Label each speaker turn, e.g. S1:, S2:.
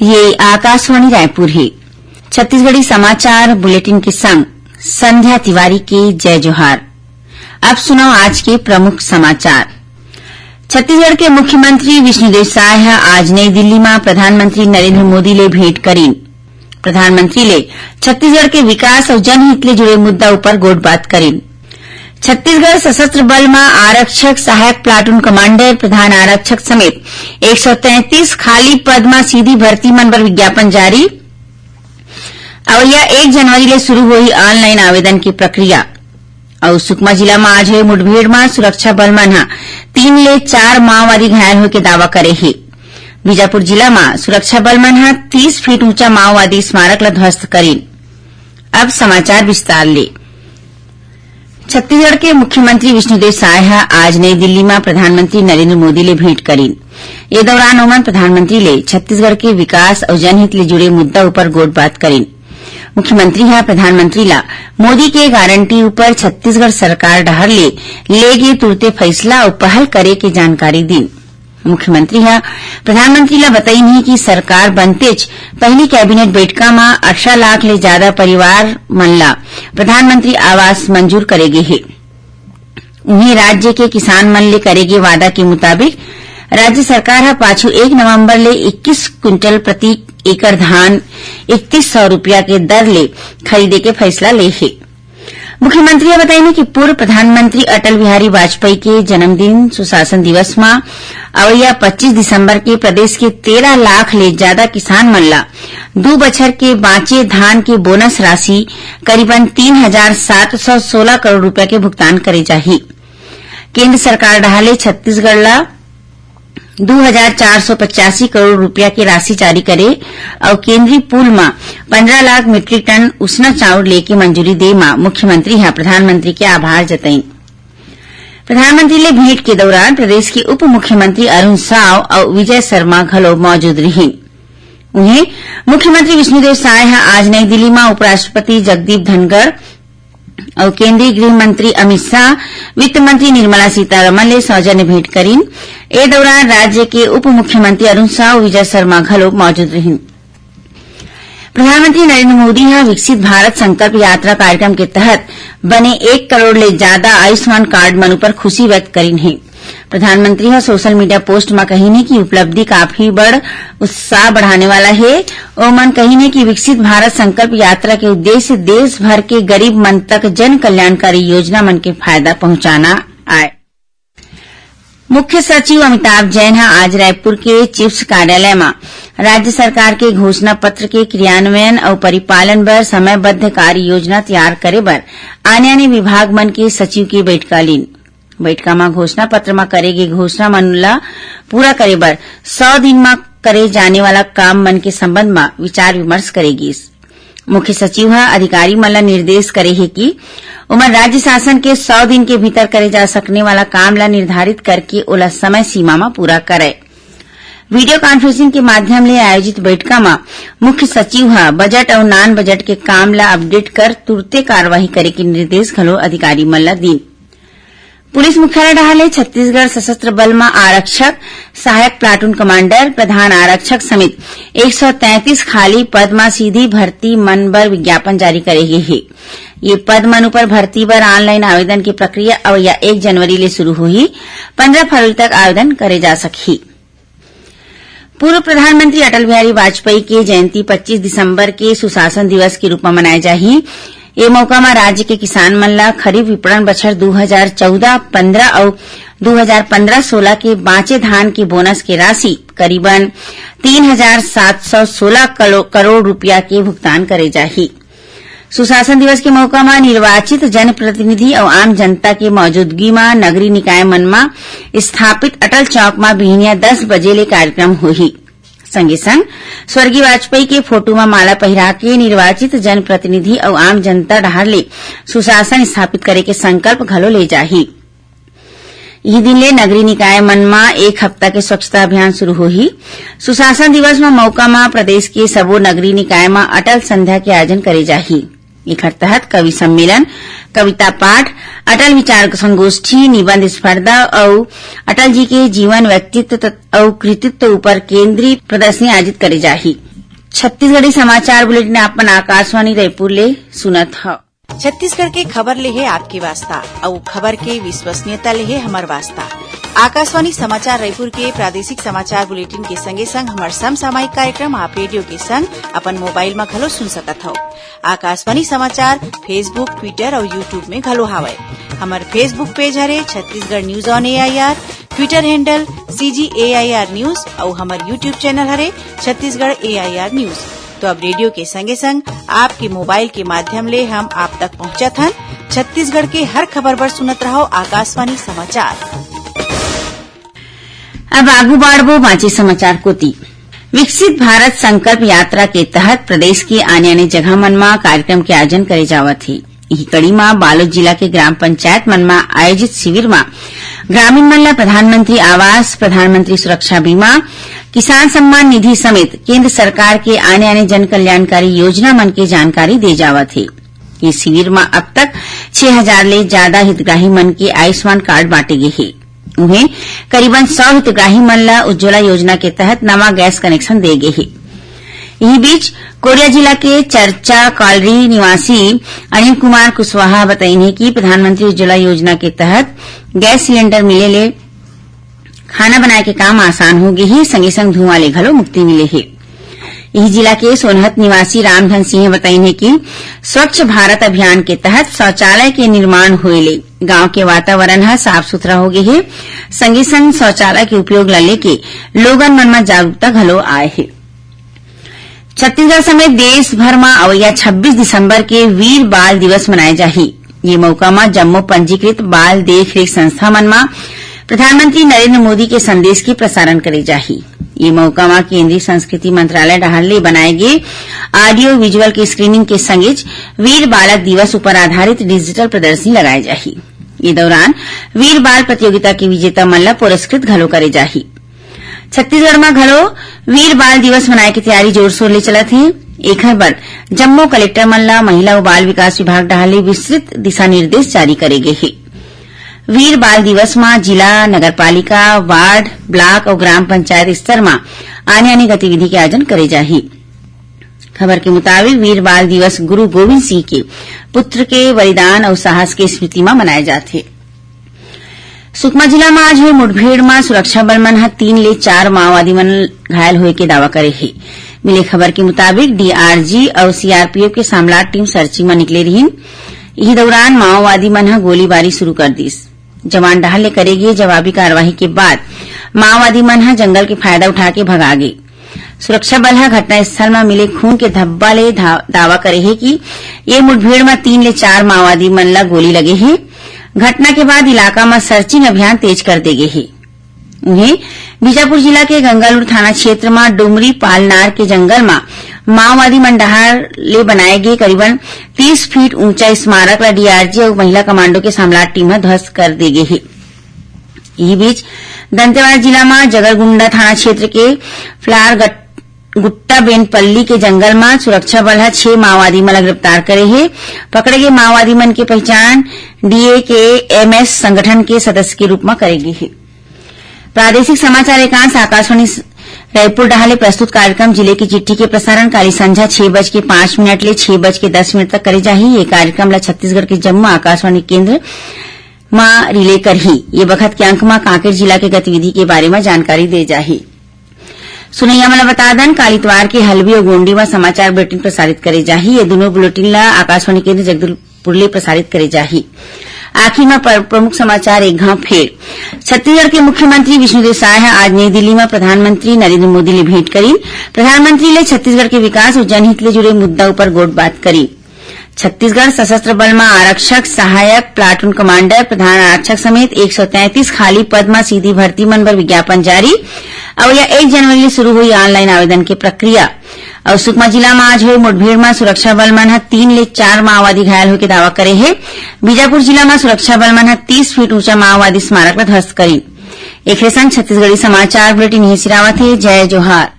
S1: ये आकाशवाणी रायपुर है। छत्तीसगढ़ी समाचार बुलेटिन के संग संध्या तिवारी के जय जोहार। अब सुनाओ आज के प्रमुख समाचार। छत्तीसगढ़ के मुख्यमंत्री विष्णुदेव साय आज नई दिल्ली में प्रधानमंत्री नरेंद्र मोदी ले भेंट करीन। प्रधानमंत्री ले छत्तीसगढ़ के विकास और जनहित ले जुड़े मुद्दा ऊपर गोठबात करीन। छत्तीसगढ़ सशस्त्र बल में आरक्षक, सहायक प्लाटून कमांडर, प्रधान आरक्षक समेत 133 खाली पद में सीधी भर्ती मन पर विज्ञापन जारी। अवैया 1 जनवरी ले शुरू हुई ऑनलाइन आवेदन की प्रक्रिया। और सुकमा जिला में आज हुए मुठभेड़ में सुरक्षा बल मन 3 ले 4 माओवादी घायल होए के दावा करे है। बीजापुर जिला में सुरक्षा बल मन 30 फीट ऊंचा माओवादी स्मारक ला ध्वस्त करीन। अब समाचार विस्तार ले। छत्तीसगढ़ के मुख्यमंत्री विष्णुदेव साय आज नई दिल्ली में प्रधानमंत्री नरेंद्र मोदी ले भेंट करीन। ये दौरान ओमन प्रधानमंत्री ले छत्तीसगढ़ के विकास और जनहित ले जुड़े मुद्दा ऊपर गोठबात करीन। मुख्यमंत्री प्रधानमंत्री ला मोदी के गारंटी ऊपर छत्तीसगढ़ सरकार डहर लेगे तुरते फैसला और पहल करे के जानकारी दी। मुख्यमंत्री प्रधानमंत्री ला बताईन है कि सरकार बनतेज पहली कैबिनेट बैठका में 18 लाख ले ज्यादा परिवार मन ला प्रधानमंत्री आवास मंजूर करेगे है। उन्हें राज्य के किसान मन ले करेगे वादा के मुताबिक राज्य सरकार पाछू 1 नवंबर ले 21 क्विंटल प्रति एकड़ धान 3100 रुपया के दर ले खरीदे के फैसला ले है। मुख्यमंत्री ने बताया कि पूर्व प्रधानमंत्री अटल बिहारी वाजपेयी के जन्मदिन सुशासन दिवस में अवैया 25 दिसंबर के प्रदेश के 13 लाख ले ज्यादा किसान मन ला 2 बछर के बांचे धान के बोनस राशि करीबन 3716 करोड़ रुपया के भुगतान करे जाही। केंद्र सरकार डहाले छत्तीसगढ़ ला 2485 करोड़ रुपया की राशि जारी करे और केंद्रीय पूल में 15 लाख मीट्रिक टन उसना चावल लेके मंजूरी दे मा मुख्यमंत्री प्रधानमंत्री के आभार जताई। प्रधानमंत्री ले भेंट के दौरान प्रदेश के उप मुख्यमंत्री अरुण साव और विजय शर्मा घलो मौजूद रही। उन्हें मुख्यमंत्री विष्णुदेव साय आज नई दिल्ली में उपराष्ट्रपति जगदीप धनखड़ और केंद्रीय गृह मंत्री अमित शाह, वित्त मंत्री निर्मला सीतारमण ले सौजन्य भेंट करीन। ए दौरान राज्य के उप मुख्यमंत्री अरुण साव, विजय शर्मा घलो मौजूद रही। प्रधानमंत्री नरेंद्र मोदी विकसित भारत संकल्प यात्रा कार्यक्रम के तहत बने 1 करोड़ ले ज्यादा आयुष्मान कार्ड मन पर खुशी व्यक्त करीन है। प्रधानमंत्री सोशल मीडिया पोस्ट में कहीने की उपलब्धि काफी बड़ उत्साह बढ़ाने वाला है। ओमन कहीने की विकसित भारत संकल्प यात्रा के उद्देश्य देश भर के गरीब मन तक जन कल्याणकारी योजना मन के फायदा पहुंचाना आए। मुख्य सचिव अमिताभ जैन आज रायपुर के चिप्स कार्यालय में राज्य सरकार के घोषणा पत्र के क्रियान्वयन और परिपालन बर समयबद्ध कार्य योजना तैयार करे बर आने विभाग मन के सचिव की बैठका लीन। बैठका में घोषणा पत्र में करेगे घोषणा मन ला पूरा करे बर 100 दिन में करे जाने वाला काम मन के संबंध में विचार विमर्श करेगी। मुख्य सचिव अधिकारी मन ला निर्देश करे है कि उमर राज्य शासन के 100 दिन के भीतर करे जा सकने वाला काम ला निर्धारित करके ओला समय सीमा में पूरा करे। वीडियो कॉन्फ्रेंसिंग के माध्यम ले आयोजित बैठका में मुख्य सचिव बजट और नॉन बजट के काम ला अपडेट कर तुरते कार्यवाही करे के निर्देश घलो अधिकारी मन ला दी। पुलिस मुख्यालय डहाले छत्तीसगढ़ सशस्त्र बल में आरक्षक, सहायक प्लाटून कमांडर, प्रधान आरक्षक समेत 133 खाली पद में सीधी भर्ती मन बर विज्ञापन जारी करेगी है। ये पद मन पर भर्ती बर ऑनलाइन आवेदन की प्रक्रिया अवैया 1 जनवरी ले शुरू हुई। 15 फरवरी तक आवेदन करे जा सकही। पूर्व प्रधानमंत्री अटल बिहारी वाजपेयी के जयंती 25 दिसंबर के सुशासन दिवस के रूप में मनाए जाही। ये मौका में राज्य के किसान मन ला खरीफ विपणन बछर 2014-15 और 2015-16 के बांचे धान के बोनस के राशि करीबन 3716 करोड़ रुपया के भुगतान करे जाही। सुशासन दिवस के मौका में निर्वाचित जनप्रतिनिधि और आम जनता के मौजूदगी में नगरीय निकाय मन में स्थापित अटल चौक में बिहनिया 10 बजे ले कार्यक्रम होही। संगे संग स्वर्गीय वाजपेयी के फोटो में माला पहिरा के निर्वाचित जनप्रतिनिधि और आम जनता डहार ले सुशासन स्थापित करे के संकल्प घलो ले जाही। यही दिन ले नगरीय निकाय मन में 1 हफ्ता के स्वच्छता अभियान शुरू होही। सुशासन दिवस में मौका में प्रदेश के सबो नगरीय निकाय में अटल संध्या के आयोजन करे जाही। एकर तहत कवि सम्मेलन, कविता पाठ, अटल विचार संगोष्ठी, निबंध स्पर्धा और अटल जी के जीवन, व्यक्तित्व और कृतित्व ऊपर केंद्रीय प्रदर्शनी आयोजित करे जाही। छत्तीसगढ़ी समाचार बुलेटिन आपन आकाशवाणी रायपुर ले सुनत ह।
S2: छत्तीसगढ़ के खबर ले है आपके वास्ता और खबर के विश्वसनीयता ले है हमार वास्ता। आकाशवाणी समाचार रायपुर के प्रादेशिक समाचार बुलेटिन के संगे संग हमार समसामयिक कार्यक्रम आप रेडियो के संग अपन मोबाइल में घलो सुन सकत हो। आकाशवाणी समाचार फेसबुक, ट्विटर और यूट्यूब में घलो हावय। हमार फेसबुक पेज हरे Chhattisgarh news on AIR, Twitter handle CGAIR news और हमार यूट्यूब चैनल हरे छत्तीसगढ़ AIR न्यूज। तो अब रेडियो के संगे संग आपके मोबाइल के माध्यम ले हम आप तक पहुंचत हन। छत्तीसगढ़ के हर खबर पर सुनत रहो आकाशवाणी समाचार।
S1: अब आगू बाढ़बो बाँचे समाचार कोती। विकसित भारत संकल्प यात्रा के तहत प्रदेश के आने जगह मन में कार्यक्रम के आयोजन करे जावत है। यही कड़ी में बालोद जिला के ग्राम पंचायत मन में आयोजित शिविर में ग्रामीण मन ला प्रधानमंत्री आवास, प्रधानमंत्री सुरक्षा बीमा, किसान सम्मान निधि समेत केंद्र सरकार के आने जन कल्याणकारी योजना मन के जानकारी दे जावत है। इस शिविर में अब तक 6000 ले ज्यादा हितग्राही मन के आयुष्मान कार्ड बांटे गए हैं। उन्हें करीबन 100 हितग्राही मन ला उज्ज्वला योजना के तहत नवा गैस कनेक्शन दे गए हैं। यही बीच कोरिया जिला के चर्चा कॉलरी निवासी अनिल कुमार कुशवाहा बताइने कि प्रधानमंत्री उज्ज्वला योजना के तहत गैस सिलेंडर मिले ले खाना बनाए के काम आसान हो गई है, संगे संग धुआं ले घलो मुक्ति मिले है। यही जिला के सोनहत निवासी रामधन सिंह बताइने कि स्वच्छ भारत अभियान के तहत शौचालय के निर्माण होए ले गांव के वातावरण ह साफ सुथरा हो गए है, संगे संग शौचालय के उपयोग ला लेके लोगन मन में जागरूकता घलो आए है। छत्तीसगढ़ समेत देश भर में अवैया 26 दिसंबर के वीर बाल दिवस मनाए जाही। ये मौका में जम्मू पंजीकृत बाल देख रेख संस्था मन में प्रधानमंत्री नरेंद्र मोदी के संदेश के प्रसारण करे जाही। ये मौका में केंद्रीय संस्कृति मंत्रालय डाहर ले बनाए गए ऑडियो विजुअल के स्क्रीनिंग के संगे वीर बालक दिवस पर आधारित डिजिटल प्रदर्शनी लगाए जाही। ये दौरान वीर बाल प्रतियोगिता के विजेता मन ला पुरस्कृत घलो करे जाही। छत्तीसगढ़ में घलो वीर बाल दिवस मनाए की तैयारी जोर शोर ले चलत है। एक बर जम्मू कलेक्टर मन ला महिला और बाल विकास विभाग डाहर ले विस्तृत दिशा निर्देश जारी करे गए हैं। वीर बाल दिवस में जिला, नगरपालिका, वार्ड, ब्लॉक और ग्राम पंचायत स्तर में आने गतिविधि के आयोजन करे जाही। खबर के मुताबिक वीर बाल दिवस गुरु गोविंद सिंह के पुत्र के बलिदान और साहस की स्मृति में मनाए जाते। सुकमा जिला में आज हुई मुठभेड़ में सुरक्षा बल मन 3 ले 4 माओवादी मन घायल होए के दावा करे है। मिले खबर के मुताबिक DRG और CRPF के सामलाट टीम सर्चिंग में निकले रही। इसी दौरान माओवादी मन गोलीबारी शुरू कर दीस। जवान डाहर ले करेगी जवाबी कार्रवाई के बाद माओवादी मन जंगल के फायदा उठा के भगा गए। सुरक्षा बल घटनास्थल में मिले खून के धब्बा ले दावा करे है कि ये मुठभेड़ में 3 ले 4 माओवादी मन ला गोली लगे है। घटना के बाद इलाका में सर्चिंग अभियान तेज कर दे गए है। उन्हें बीजापुर जिला के गंगालूर थाना क्षेत्र में डुमरी पालनार के जंगल में माओवादी मंडहार ले बनाए गए करीबन 30 फीट ऊंचा स्मारक ला DRG और महिला कमांडो के सामलाट टीम में ध्वस्त कर दी गई है। यही बीच दंतेवाड़ा जिला में जगरगुंडा थाना क्षेत्र के फ्लार गुट्टा बेनपल्ली के जंगल में सुरक्षा बल 6 माओवादी मन गिरफ्तार करे है। पकड़े गए माओवादी मन की पहचान DAKMS संगठन के सदस्य के रूप में करेगी है। प्रादेशिक समाचार एकांश आकाशवाणी रायपुर डाहले प्रस्तुत कार्यक्रम जिले की चिट्ठी के प्रसारण काली संध्या 6:05 ले 6:10 तक करे जाही। ये कार्यक्रम ला छत्तीसगढ़ के जम्मू आकाशवाणी केंद्र में रिले करही। ये बखत के अंक में कांकेर जिला के गतिविधि के बारे में जानकारी दे जाही। सुनैया मन बता दन काल इतवार के हल्बी और गोंडी में समाचार बुलेटिन प्रसारित करे जाही। ये दोनों बुलेटिन ला आकाशवाणी केंद्र जगदलपुर ले प्रसारित करे जाही। आखिर में प्रमुख समाचार एक घाव फेर। छत्तीसगढ़ के मुख्यमंत्री विष्णुदेव साय आज नई दिल्ली में प्रधानमंत्री नरेंद्र मोदी ले भेंट करी। प्रधानमंत्री ले छत्तीसगढ़ के विकास और जनहित ले जुड़े मुद्दा पर गोट बात करी। छत्तीसगढ़ सशस्त्र बल में आरक्षक, सहायक, प्लाटून कमांडर, प्रधान आरक्षक समेत 133 खाली पद में सीधी भर्ती मन पर विज्ञापन जारी। और यह 1 जनवरी से शुरू हुई ऑनलाइन आवेदन की प्रक्रिया। और सुकमा जिला में आज हुई मुठभेड़ में सुरक्षा बल मन 3 ले 4 माओवादी घायल होकर दावा करे है। बीजापुर जिला में सुरक्षा बल मन 30 फीट ऊंचा माओवादी स्मारक ध्वस्त करी। एक संग छत्तीसगढ़ी समाचार बुलेटिन सिरावत है। जय जोहार।